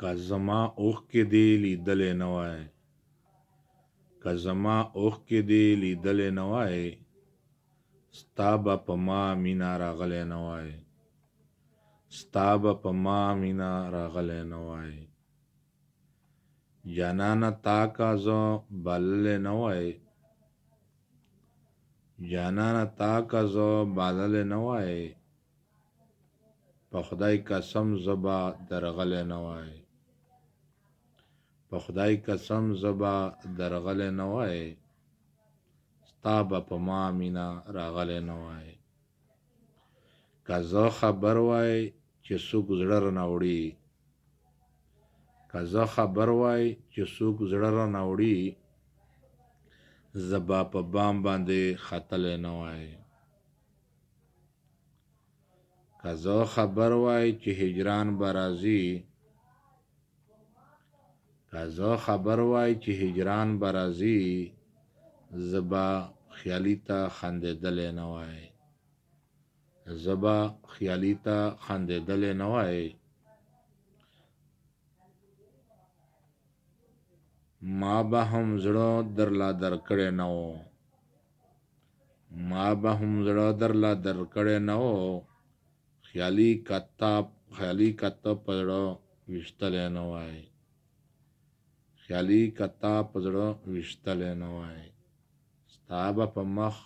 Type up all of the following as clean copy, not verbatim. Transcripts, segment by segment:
که زما اوښکې دې لیدلې نه وای، که زما اوښکې دې لیدلې نه وای، ستا به په ما مینه راغلی نه وای، ستا به په ما مینه راغلی نه وای. جانانه تا که زه بللی نه وای، جانانه تا که زه بللی نه وای، په خدای قسم زه به درغلی نه وای، په خدای قسم زه به درغلی نه وای، ستا به په ما مینه راغلی نه وای. که زه خبر وای چې څوک زړه رانه وړي، که زه خبر وای چې څوک زړه رانه وړي، زه به په بام باندې ختلی نه وای. که زه خبر وای چې هجران به راځي، که زه خبر وای چې هجران به راځي، زه به خیالي ته خندېدلی نه وای، زه به خیالي ته خندېدلی نه وای. ما به هم زړه درله درکړی نه و، ما به هم زړه درله درکړی نه و، خیالي کته په زړه ویشتلی نه وای، خیالي کته په زړه ویشتلی نه وای. ستا به په مخ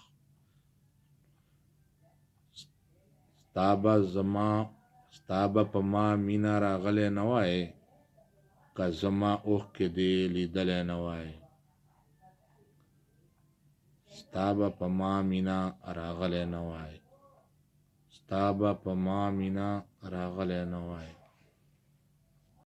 ستا به په ما مینه راغلی نه وای، که زما اوښکې دې لیدلی نه وای، ستا به په ما مینه راغلی نه وای، ستا به په ما مینه راغلی نه وای.